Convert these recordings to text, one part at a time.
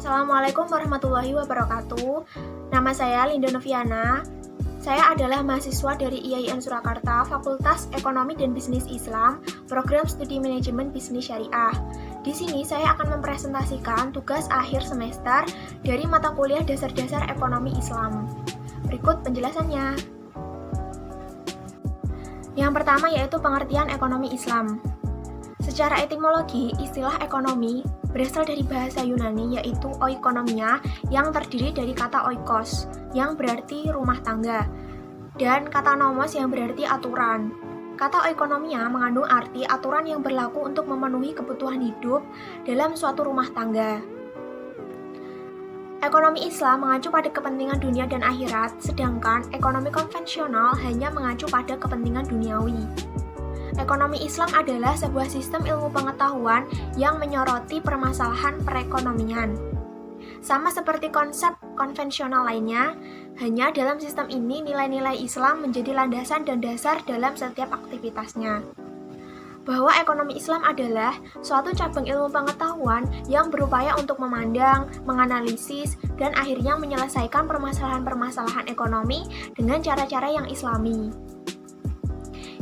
Assalamualaikum warahmatullahi wabarakatuh. Nama saya Linda Noviana. Saya adalah mahasiswa dari IAIN Surakarta, Fakultas Ekonomi dan Bisnis Islam, Program Studi Manajemen Bisnis Syariah. Di sini saya akan mempresentasikan tugas akhir semester dari mata kuliah Dasar-Dasar Ekonomi Islam. Berikut penjelasannya. Yang pertama yaitu pengertian ekonomi Islam. Secara etimologi, istilah ekonomi berasal dari bahasa Yunani yaitu oikonomia yang terdiri dari kata oikos yang berarti rumah tangga dan kata nomos yang berarti aturan. Kata oikonomia mengandung arti aturan yang berlaku untuk memenuhi kebutuhan hidup dalam suatu rumah tangga. Ekonomi Islam mengacu pada kepentingan dunia dan akhirat, sedangkan ekonomi konvensional hanya mengacu pada kepentingan duniawi. Ekonomi Islam adalah sebuah sistem ilmu pengetahuan yang menyoroti permasalahan perekonomian. Sama seperti konsep konvensional lainnya, hanya dalam sistem ini nilai-nilai Islam menjadi landasan dan dasar dalam setiap aktivitasnya. Bahwa ekonomi Islam adalah suatu cabang ilmu pengetahuan yang berupaya untuk memandang, menganalisis, dan akhirnya menyelesaikan permasalahan-permasalahan ekonomi dengan cara-cara yang islami.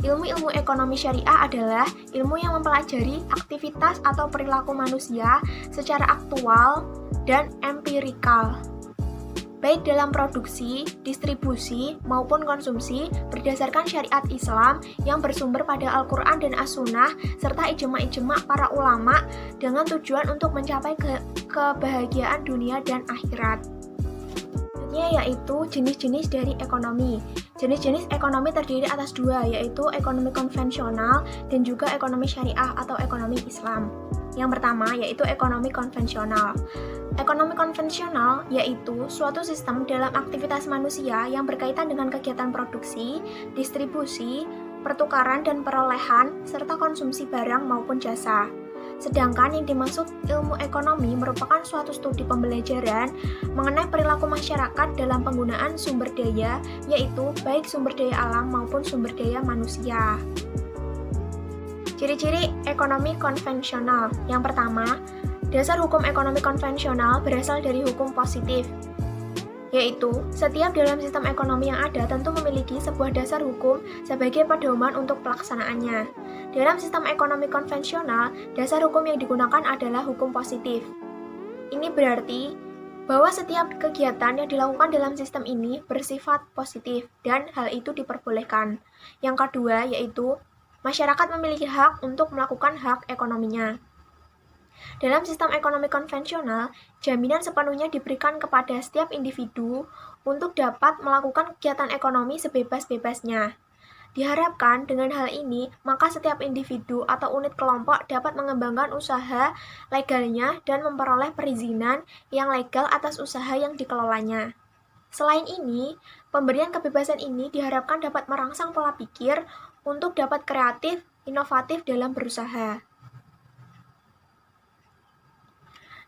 Ilmu-ilmu ekonomi syariah adalah ilmu yang mempelajari aktivitas atau perilaku manusia secara aktual dan empirikal, baik dalam produksi, distribusi, maupun konsumsi berdasarkan syariat Islam yang bersumber pada Al-Quran dan As-Sunnah serta ijma'-ijma' para ulama dengan tujuan untuk mencapai kebahagiaan dunia dan akhirat. Selanjutnya yaitu jenis-jenis dari ekonomi. Jenis-jenis ekonomi terdiri atas dua, yaitu ekonomi konvensional dan juga ekonomi syariah atau ekonomi Islam. Yang pertama yaitu ekonomi konvensional. Ekonomi konvensional yaitu suatu sistem dalam aktivitas manusia yang berkaitan dengan kegiatan produksi, distribusi, pertukaran dan perolehan, serta konsumsi barang maupun jasa. Sedangkan yang dimaksud ilmu ekonomi merupakan suatu studi pembelajaran mengenai perilaku masyarakat dalam penggunaan sumber daya, yaitu baik sumber daya alam maupun sumber daya manusia. Ciri-ciri ekonomi konvensional. Yang pertama, dasar hukum ekonomi konvensional berasal dari hukum positif, yaitu setiap dalam sistem ekonomi yang ada tentu memiliki sebuah dasar hukum sebagai pedoman untuk pelaksanaannya. Dalam sistem ekonomi konvensional, dasar hukum yang digunakan adalah hukum positif. Ini berarti bahwa setiap kegiatan yang dilakukan dalam sistem ini bersifat positif dan hal itu diperbolehkan. Yang kedua yaitu masyarakat memiliki hak untuk melakukan hak ekonominya. Dalam sistem ekonomi konvensional, jaminan sepenuhnya diberikan kepada setiap individu untuk dapat melakukan kegiatan ekonomi sebebas-bebasnya. Diharapkan dengan hal ini, maka setiap individu atau unit kelompok dapat mengembangkan usaha legalnya dan memperoleh perizinan yang legal atas usaha yang dikelolanya. Selain ini, pemberian kebebasan ini diharapkan dapat merangsang pola pikir untuk dapat kreatif, inovatif dalam berusaha.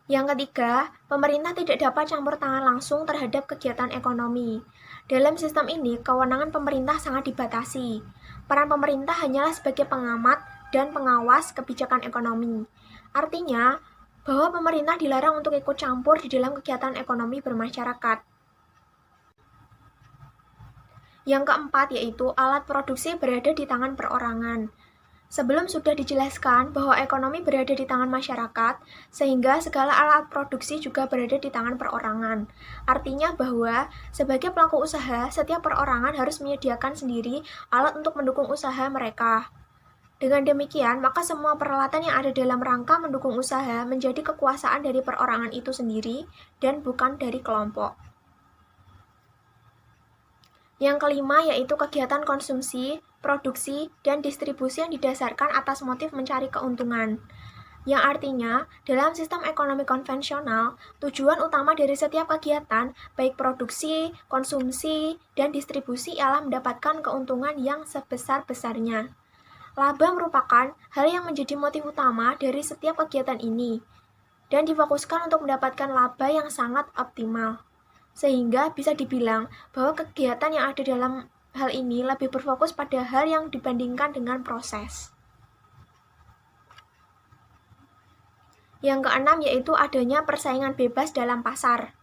Yang ketiga, pemerintah tidak dapat campur tangan langsung terhadap kegiatan ekonomi. Dalam sistem ini, kewenangan pemerintah sangat dibatasi. Peran pemerintah hanyalah sebagai pengamat dan pengawas kebijakan ekonomi. Artinya, bahwa pemerintah dilarang untuk ikut campur di dalam kegiatan ekonomi bermasyarakat. Yang keempat yaitu alat produksi berada di tangan perorangan. Sebelum sudah dijelaskan bahwa ekonomi berada di tangan masyarakat, sehingga segala alat produksi juga berada di tangan perorangan. Artinya bahwa sebagai pelaku usaha, setiap perorangan harus menyediakan sendiri alat untuk mendukung usaha mereka. Dengan demikian, maka semua peralatan yang ada dalam rangka mendukung usaha menjadi kekuasaan dari perorangan itu sendiri dan bukan dari kelompok. Yang kelima yaitu kegiatan konsumsi, produksi, dan distribusi yang didasarkan atas motif mencari keuntungan. Yang artinya, dalam sistem ekonomi konvensional, tujuan utama dari setiap kegiatan, baik produksi, konsumsi, dan distribusi ialah mendapatkan keuntungan yang sebesar-besarnya. Laba merupakan hal yang menjadi motif utama dari setiap kegiatan ini, dan difokuskan untuk mendapatkan laba yang sangat optimal. Sehingga bisa dibilang bahwa kegiatan yang ada dalam hal ini lebih berfokus pada hal yang dibandingkan dengan proses. Yang keenam yaitu adanya persaingan bebas dalam pasar.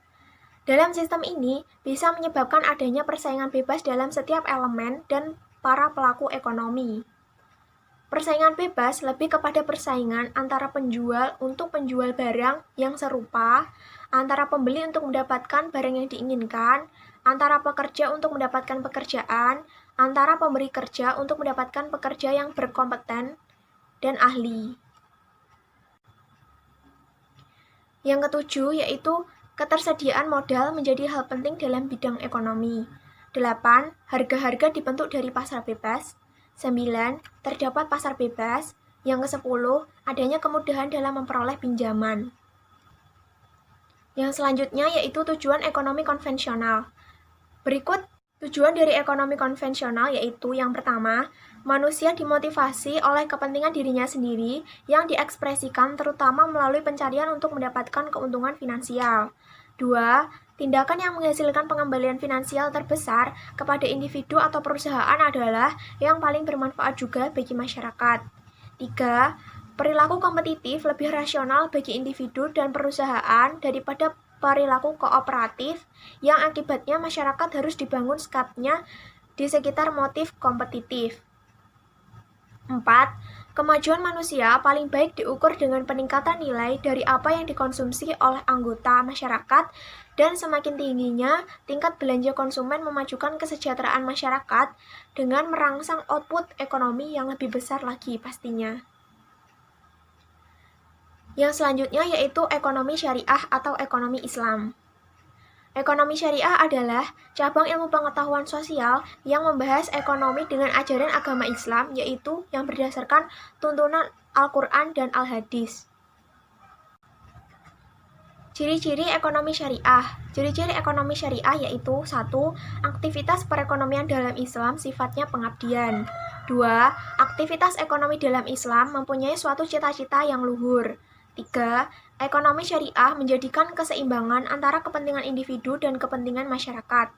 Dalam sistem ini bisa menyebabkan adanya persaingan bebas dalam setiap elemen dan para pelaku ekonomi. Persaingan bebas lebih kepada persaingan antara penjual untuk menjual barang yang serupa, antara pembeli untuk mendapatkan barang yang diinginkan, antara pekerja untuk mendapatkan pekerjaan, antara pemberi kerja untuk mendapatkan pekerja yang berkompeten dan ahli. Yang ketujuh yaitu ketersediaan modal menjadi hal penting dalam bidang ekonomi. 8. Harga-harga dibentuk dari pasar bebas. 9. Terdapat pasar bebas. Yang ke-10, adanya kemudahan dalam memperoleh pinjaman. Yang selanjutnya yaitu tujuan ekonomi konvensional. Berikut tujuan dari ekonomi konvensional yaitu yang pertama, manusia dimotivasi oleh kepentingan dirinya sendiri yang diekspresikan terutama melalui pencarian untuk mendapatkan keuntungan finansial. 2. Tindakan yang menghasilkan pengembalian finansial terbesar kepada individu atau perusahaan adalah yang paling bermanfaat juga bagi masyarakat. 3. Perilaku kompetitif lebih rasional bagi individu dan perusahaan daripada perilaku kooperatif yang akibatnya masyarakat harus dibangun skapnya di sekitar motif kompetitif. 4. Kemajuan manusia paling baik diukur dengan peningkatan nilai dari apa yang dikonsumsi oleh anggota masyarakat dan semakin tingginya tingkat belanja konsumen memajukan kesejahteraan masyarakat dengan merangsang output ekonomi yang lebih besar lagi pastinya. Yang selanjutnya yaitu ekonomi syariah atau ekonomi Islam. Ekonomi syariah adalah cabang ilmu pengetahuan sosial yang membahas ekonomi dengan ajaran agama Islam, yaitu yang berdasarkan tuntunan Al-Quran dan Al-Hadis. Ciri-ciri ekonomi syariah. Ciri-ciri ekonomi syariah yaitu 1. Aktivitas perekonomian dalam Islam sifatnya pengabdian. 2. Aktivitas ekonomi dalam Islam mempunyai suatu cita-cita yang luhur. 3. Ekonomi syariah menjadikan keseimbangan antara kepentingan individu dan kepentingan masyarakat.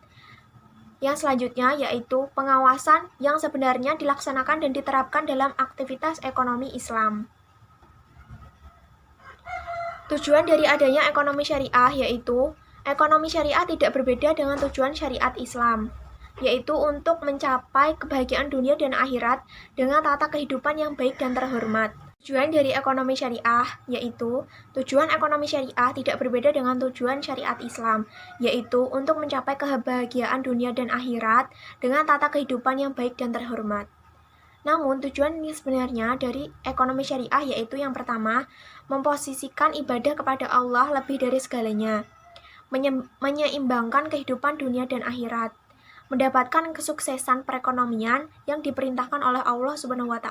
Yang selanjutnya yaitu pengawasan yang sebenarnya dilaksanakan dan diterapkan dalam aktivitas ekonomi Islam. Tujuan dari adanya ekonomi syariah yaitu ekonomi syariah tidak berbeda dengan tujuan syariat Islam, yaitu untuk mencapai kebahagiaan dunia dan akhirat dengan tata kehidupan yang baik dan terhormat. Tujuan dari ekonomi syariah yaitu tujuan ekonomi syariah tidak berbeda dengan tujuan syariat Islam, yaitu untuk mencapai kebahagiaan dunia dan akhirat dengan tata kehidupan yang baik dan terhormat. Namun tujuan ini sebenarnya dari ekonomi syariah yaitu yang pertama, memposisikan ibadah kepada Allah lebih dari segalanya, menyeimbangkan kehidupan dunia dan akhirat, mendapatkan kesuksesan perekonomian yang diperintahkan oleh Allah SWT,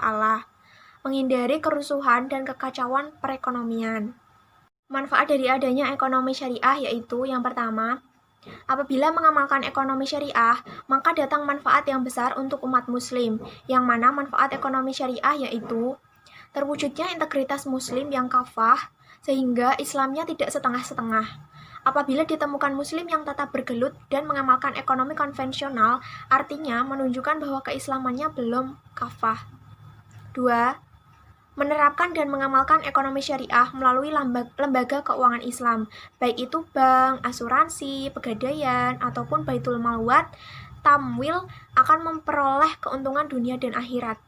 menghindari kerusuhan dan kekacauan perekonomian. Manfaat dari adanya ekonomi syariah yaitu yang pertama, apabila mengamalkan ekonomi syariah, maka datang manfaat yang besar untuk umat muslim, yang mana manfaat ekonomi syariah yaitu terwujudnya integritas muslim yang kafah, sehingga Islamnya tidak setengah-setengah. Apabila ditemukan muslim yang tetap bergelut dan mengamalkan ekonomi konvensional, artinya menunjukkan bahwa keislamannya belum kafah. 2. Menerapkan dan mengamalkan ekonomi syariah melalui lembaga keuangan Islam, baik itu bank, asuransi, pegadaian, ataupun baitul malwat, tamwil akan memperoleh keuntungan dunia dan akhirat.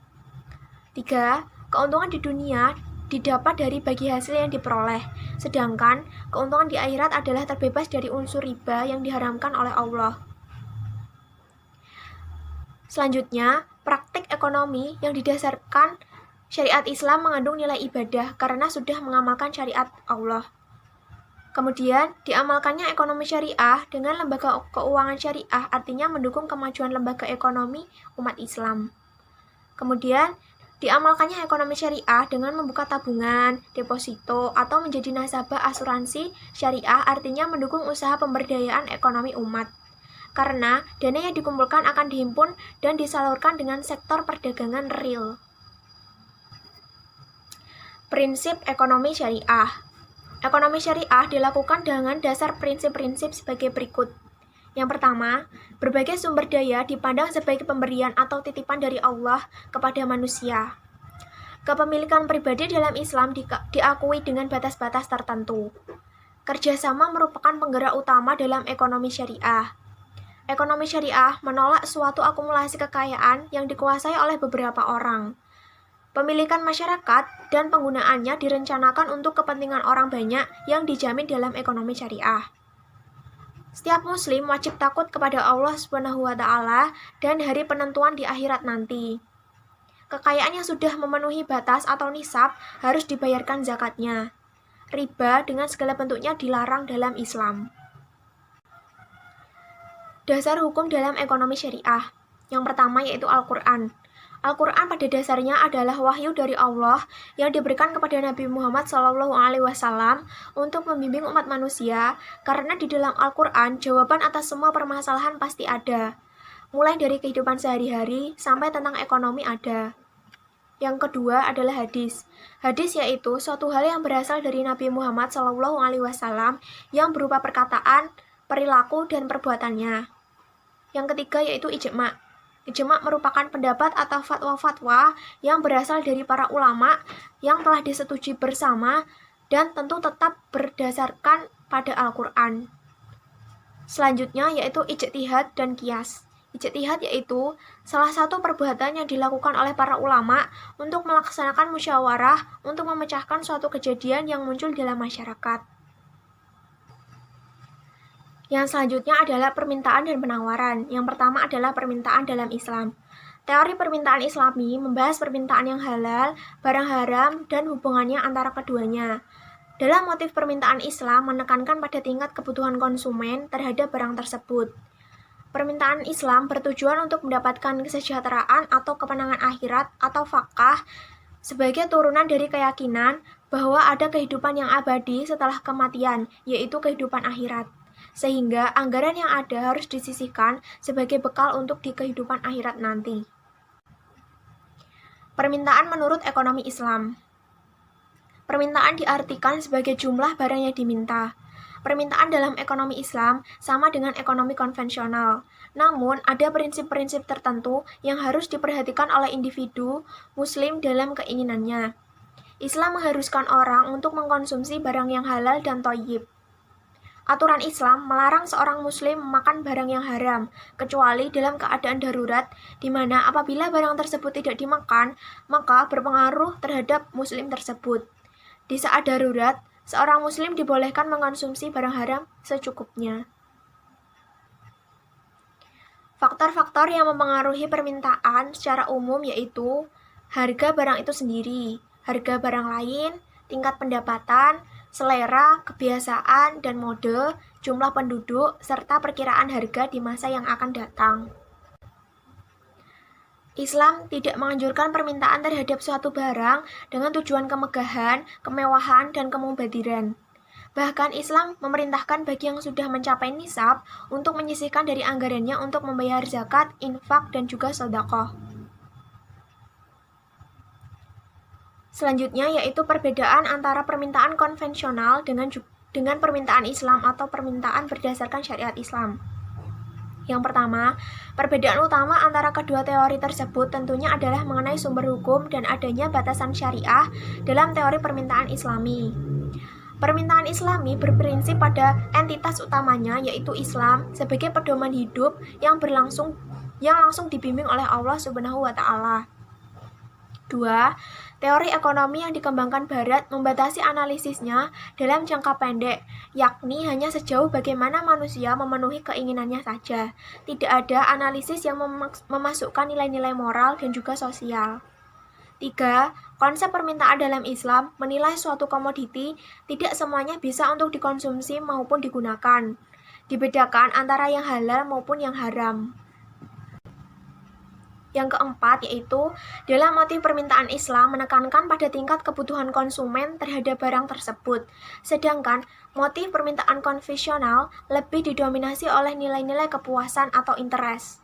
3. Keuntungan di dunia didapat dari bagi hasil yang diperoleh, sedangkan keuntungan di akhirat adalah terbebas dari unsur riba yang diharamkan oleh Allah. Selanjutnya, praktik ekonomi yang didasarkan syariat Islam mengandung nilai ibadah karena sudah mengamalkan syariat Allah. Kemudian, diamalkannya ekonomi syariah dengan lembaga keuangan syariah artinya mendukung kemajuan lembaga ekonomi umat Islam. Kemudian, diamalkannya ekonomi syariah dengan membuka tabungan, deposito, atau menjadi nasabah asuransi syariah artinya mendukung usaha pemberdayaan ekonomi umat. Karena dana yang dikumpulkan akan dihimpun dan disalurkan dengan sektor perdagangan real. Prinsip ekonomi syariah. Ekonomi syariah dilakukan dengan dasar prinsip-prinsip sebagai berikut. Yang pertama, berbagai sumber daya dipandang sebagai pemberian atau titipan dari Allah kepada manusia. Kepemilikan pribadi dalam Islam diakui dengan batas-batas tertentu. Kerjasama merupakan penggerak utama dalam ekonomi syariah. Ekonomi syariah menolak suatu akumulasi kekayaan yang dikuasai oleh beberapa orang. Pemilikan masyarakat dan penggunaannya direncanakan untuk kepentingan orang banyak yang dijamin dalam ekonomi syariah. Setiap muslim wajib takut kepada Allah SWT dan hari penentuan di akhirat nanti. Kekayaan yang sudah memenuhi batas atau nisab harus dibayarkan zakatnya. Riba dengan segala bentuknya dilarang dalam Islam. Dasar hukum dalam ekonomi syariah. Yang pertama yaitu Al-Quran. Al-Quran pada dasarnya adalah wahyu dari Allah yang diberikan kepada Nabi Muhammad SAW untuk membimbing umat manusia, karena di dalam Al-Quran jawaban atas semua permasalahan pasti ada. Mulai dari kehidupan sehari-hari sampai tentang ekonomi ada. Yang kedua adalah hadis. Hadis yaitu suatu hal yang berasal dari Nabi Muhammad SAW yang berupa perkataan, perilaku, dan perbuatannya. Yang ketiga yaitu ijma'. Ijma' merupakan pendapat atau fatwa-fatwa yang berasal dari para ulama yang telah disetujui bersama dan tentu tetap berdasarkan pada Al-Quran. Selanjutnya yaitu ijtihad dan qiyas. Ijtihad yaitu salah satu perbuatan yang dilakukan oleh para ulama untuk melaksanakan musyawarah untuk memecahkan suatu kejadian yang muncul dalam masyarakat. Yang selanjutnya adalah permintaan dan penawaran. Yang pertama adalah permintaan dalam Islam. Teori permintaan Islami membahas permintaan yang halal, barang haram, dan hubungannya antara keduanya. Dalam motif permintaan Islam menekankan pada tingkat kebutuhan konsumen terhadap barang tersebut. Permintaan Islam bertujuan untuk mendapatkan kesejahteraan atau kemenangan akhirat atau fakah sebagai turunan dari keyakinan bahwa ada kehidupan yang abadi setelah kematian, yaitu kehidupan akhirat. Sehingga anggaran yang ada harus disisihkan sebagai bekal untuk di kehidupan akhirat nanti. Permintaan menurut ekonomi Islam. Permintaan diartikan sebagai jumlah barang yang diminta. Permintaan dalam ekonomi Islam sama dengan ekonomi konvensional. Namun, ada prinsip-prinsip tertentu yang harus diperhatikan oleh individu muslim dalam keinginannya. Islam mengharuskan orang untuk mengkonsumsi barang yang halal dan thayyib. Aturan Islam melarang seorang muslim memakan barang yang haram, kecuali dalam keadaan darurat, di mana apabila barang tersebut tidak dimakan, maka berpengaruh terhadap muslim tersebut. Di saat darurat, seorang muslim dibolehkan mengkonsumsi barang haram secukupnya. Faktor-faktor yang mempengaruhi permintaan secara umum yaitu harga barang itu sendiri, harga barang lain, tingkat pendapatan, selera, kebiasaan, dan mode, jumlah penduduk, serta perkiraan harga di masa yang akan datang. Islam tidak menganjurkan permintaan terhadap suatu barang dengan tujuan kemegahan, kemewahan, dan kemubadiran. Bahkan Islam memerintahkan bagi yang sudah mencapai nisab untuk menyisihkan dari anggarannya untuk membayar zakat, infak, dan juga sedekah. Selanjutnya yaitu perbedaan antara permintaan konvensional dengan permintaan Islam atau permintaan berdasarkan syariat Islam. Yang pertama, perbedaan utama antara kedua teori tersebut tentunya adalah mengenai sumber hukum dan adanya batasan syariah dalam teori permintaan Islami. Permintaan Islami berprinsip pada entitas utamanya yaitu Islam sebagai pedoman hidup yang langsung dibimbing oleh Allah Subhanahu wa taala. 2. Teori ekonomi yang dikembangkan Barat membatasi analisisnya dalam jangka pendek, yakni hanya sejauh bagaimana manusia memenuhi keinginannya saja. Tidak ada analisis yang memasukkan nilai-nilai moral dan juga sosial. 3. Konsep permintaan dalam Islam menilai suatu komoditi tidak semuanya bisa untuk dikonsumsi maupun digunakan. Dibedakan antara yang halal maupun yang haram. Yang keempat yaitu dalam motif permintaan Islam menekankan pada tingkat kebutuhan konsumen terhadap barang tersebut, sedangkan motif permintaan konvensional lebih didominasi oleh nilai-nilai kepuasan atau interest.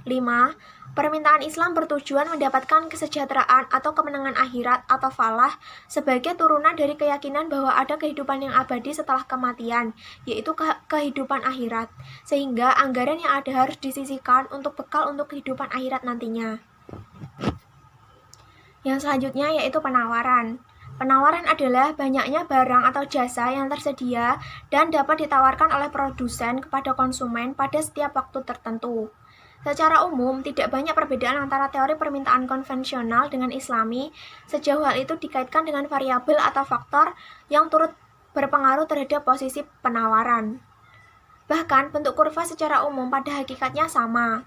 5. Permintaan Islam bertujuan mendapatkan kesejahteraan atau kemenangan akhirat atau falah sebagai turunan dari keyakinan bahwa ada kehidupan yang abadi setelah kematian, yaitu kehidupan akhirat, sehingga anggaran yang ada harus disisihkan untuk bekal untuk kehidupan akhirat nantinya. Yang selanjutnya yaitu penawaran. Penawaran adalah banyaknya barang atau jasa yang tersedia dan dapat ditawarkan oleh produsen kepada konsumen pada setiap waktu tertentu. Secara umum, tidak banyak perbedaan antara teori permintaan konvensional dengan Islami, sejauh hal itu dikaitkan dengan variabel atau faktor yang turut berpengaruh terhadap posisi penawaran. Bahkan, bentuk kurva secara umum pada hakikatnya sama.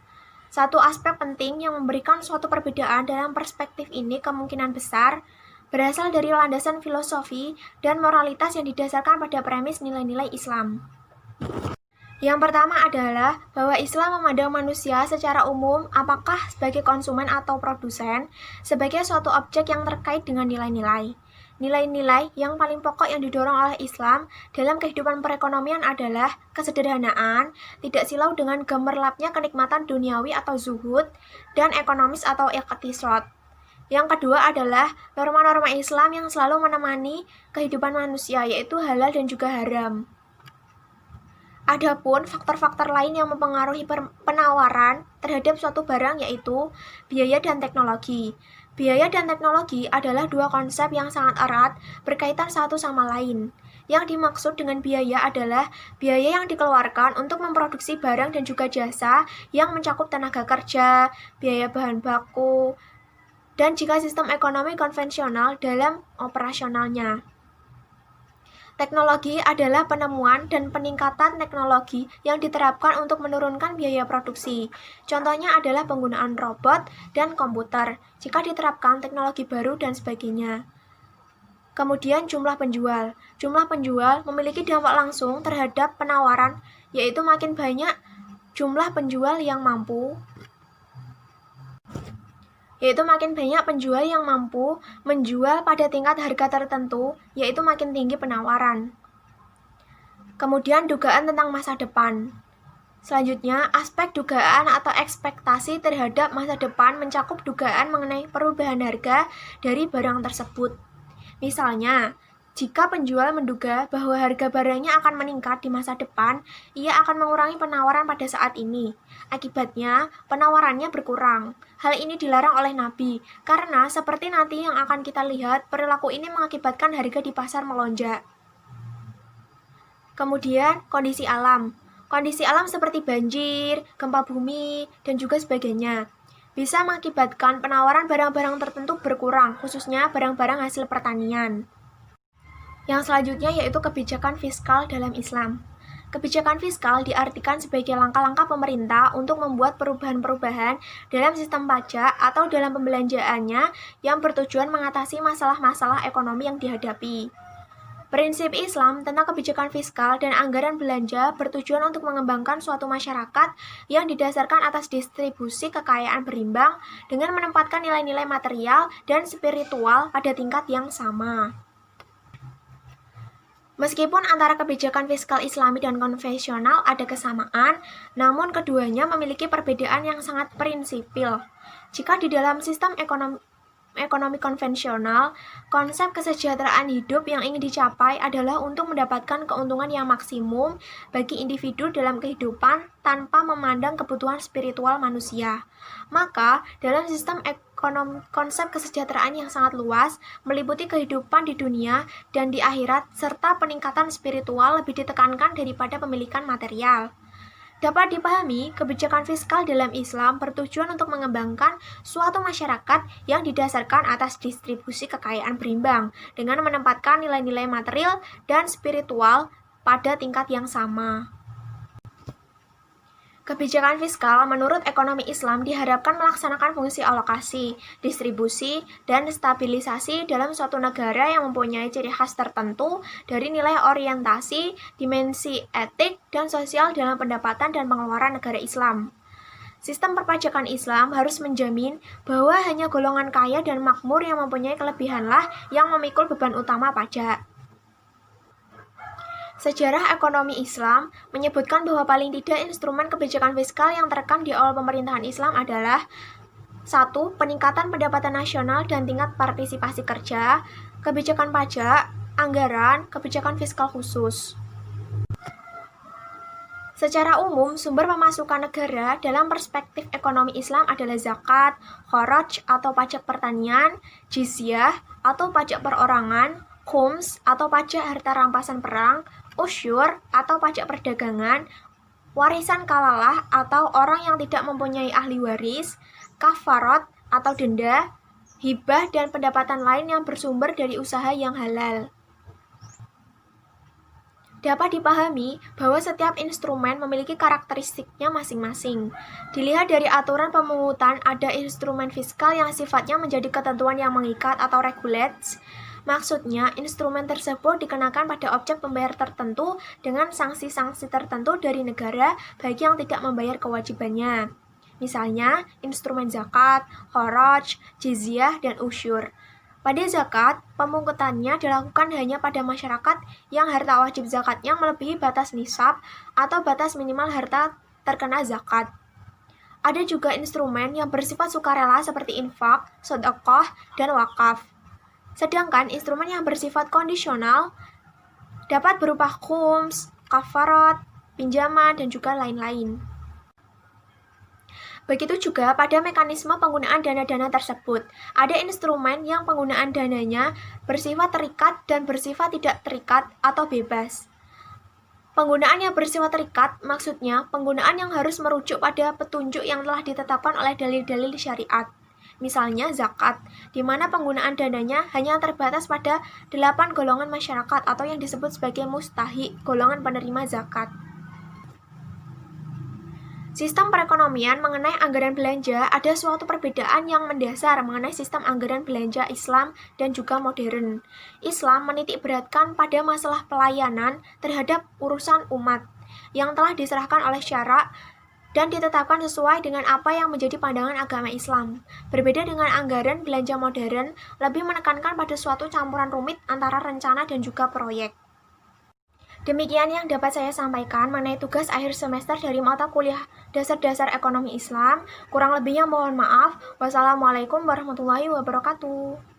Satu aspek penting yang memberikan suatu perbedaan dalam perspektif ini kemungkinan besar berasal dari landasan filosofi dan moralitas yang didasarkan pada premis nilai-nilai Islam. Yang pertama adalah bahwa Islam memandang manusia secara umum, apakah sebagai konsumen atau produsen, sebagai suatu objek yang terkait dengan nilai-nilai. Nilai-nilai yang paling pokok yang didorong oleh Islam dalam kehidupan perekonomian adalah kesederhanaan, tidak silau dengan gemerlapnya kenikmatan duniawi atau zuhud, dan ekonomis atau iqtisad. Yang kedua adalah norma-norma Islam yang selalu menemani kehidupan manusia, yaitu halal dan juga haram. Adapun faktor-faktor lain yang mempengaruhi penawaran terhadap suatu barang yaitu biaya dan teknologi. Biaya dan teknologi adalah dua konsep yang sangat erat berkaitan satu sama lain. Yang dimaksud dengan biaya adalah biaya yang dikeluarkan untuk memproduksi barang dan juga jasa yang mencakup tenaga kerja, biaya bahan baku, dan jika sistem ekonomi konvensional dalam operasionalnya. Teknologi adalah penemuan dan peningkatan teknologi yang diterapkan untuk menurunkan biaya produksi. Contohnya adalah penggunaan robot dan komputer, jika diterapkan teknologi baru dan sebagainya. Kemudian jumlah penjual. Jumlah penjual memiliki dampak langsung terhadap penawaran, yaitu makin banyak jumlah penjual yang mampu menjual pada tingkat harga tertentu, yaitu makin tinggi penawaran. Kemudian dugaan tentang masa depan. Selanjutnya, aspek dugaan atau ekspektasi terhadap masa depan mencakup dugaan mengenai perubahan harga dari barang tersebut. Misalnya, jika penjual menduga bahwa harga barangnya akan meningkat di masa depan, ia akan mengurangi penawaran pada saat ini. Akibatnya, penawarannya berkurang. Hal ini dilarang oleh Nabi, karena seperti nanti yang akan kita lihat, perilaku ini mengakibatkan harga di pasar melonjak. Kemudian, kondisi alam. Kondisi alam seperti banjir, gempa bumi, dan juga sebagainya bisa mengakibatkan penawaran barang-barang tertentu berkurang, khususnya barang-barang hasil pertanian. Yang selanjutnya yaitu kebijakan fiskal dalam Islam. Kebijakan fiskal diartikan sebagai langkah-langkah pemerintah untuk membuat perubahan-perubahan dalam sistem pajak atau dalam pembelanjaannya yang bertujuan mengatasi masalah-masalah ekonomi yang dihadapi. Prinsip Islam tentang kebijakan fiskal dan anggaran belanja bertujuan untuk mengembangkan suatu masyarakat yang didasarkan atas distribusi kekayaan berimbang dengan menempatkan nilai-nilai material dan spiritual pada tingkat yang sama. Meskipun antara kebijakan fiskal Islami dan konvensional ada kesamaan, namun keduanya memiliki perbedaan yang sangat prinsipil. Jika di dalam sistem ekonomi konvensional, konsep kesejahteraan hidup yang ingin dicapai adalah untuk mendapatkan keuntungan yang maksimum bagi individu dalam kehidupan tanpa memandang kebutuhan spiritual manusia. Maka, dalam sistem konsep kesejahteraan yang sangat luas, meliputi kehidupan di dunia dan di akhirat, serta peningkatan spiritual lebih ditekankan daripada pemilikan material. Dapat dipahami, kebijakan fiskal dalam Islam bertujuan untuk mengembangkan suatu masyarakat yang didasarkan atas distribusi kekayaan berimbang dengan menempatkan nilai-nilai material dan spiritual pada tingkat yang sama. Kebijakan fiskal menurut ekonomi Islam diharapkan melaksanakan fungsi alokasi, distribusi, dan stabilisasi dalam suatu negara yang mempunyai ciri khas tertentu dari nilai orientasi, dimensi etik, dan sosial dalam pendapatan dan pengeluaran negara Islam. Sistem perpajakan Islam harus menjamin bahwa hanya golongan kaya dan makmur yang mempunyai kelebihanlah yang memikul beban utama pajak. Sejarah ekonomi Islam menyebutkan bahwa paling tidak instrumen kebijakan fiskal yang terekam di awal pemerintahan Islam adalah 1. Peningkatan pendapatan nasional dan tingkat partisipasi kerja, kebijakan pajak, anggaran, kebijakan fiskal khusus. Secara umum, sumber pemasukan negara dalam perspektif ekonomi Islam adalah zakat, kharaj atau pajak pertanian, jizyah atau pajak perorangan, khums atau pajak harta rampasan perang, usyur atau pajak perdagangan, warisan kalalah atau orang yang tidak mempunyai ahli waris, kafarat atau denda, hibah dan pendapatan lain yang bersumber dari usaha yang halal. Dapat dipahami bahwa setiap instrumen memiliki karakteristiknya masing-masing. Dilihat dari aturan pemungutan, ada instrumen fiskal yang sifatnya menjadi ketentuan yang mengikat atau regulates. Maksudnya, instrumen tersebut dikenakan pada objek pembayar tertentu dengan sanksi-sanksi tertentu dari negara bagi yang tidak membayar kewajibannya. Misalnya, instrumen zakat, kharaj, jizyah, dan usyur. Pada zakat, pemungutannya dilakukan hanya pada masyarakat yang harta wajib zakatnya melebihi batas nisab atau batas minimal harta terkena zakat. Ada juga instrumen yang bersifat sukarela seperti infak, sedekah, dan wakaf. Sedangkan instrumen yang bersifat kondisional dapat berupa khums, kafarat, pinjaman, dan juga lain-lain. Begitu juga pada mekanisme penggunaan dana-dana tersebut. Ada instrumen yang penggunaan dananya bersifat terikat dan bersifat tidak terikat atau bebas. Penggunaan yang bersifat terikat maksudnya penggunaan yang harus merujuk pada petunjuk yang telah ditetapkan oleh dalil-dalil syariat. Misalnya zakat, di mana penggunaan dananya hanya terbatas pada 8 golongan masyarakat atau yang disebut sebagai mustahiq, golongan penerima zakat. Sistem perekonomian mengenai anggaran belanja ada suatu perbedaan yang mendasar mengenai sistem anggaran belanja Islam dan juga modern. Islam menitikberatkan pada masalah pelayanan terhadap urusan umat yang telah diserahkan oleh syara dan ditetapkan sesuai dengan apa yang menjadi pandangan agama Islam. Berbeda dengan anggaran belanja modern, lebih menekankan pada suatu campuran rumit antara rencana dan juga proyek. Demikian yang dapat saya sampaikan mengenai tugas akhir semester dari mata kuliah Dasar-Dasar Ekonomi Islam. Kurang lebihnya mohon maaf. Wassalamualaikum warahmatullahi wabarakatuh.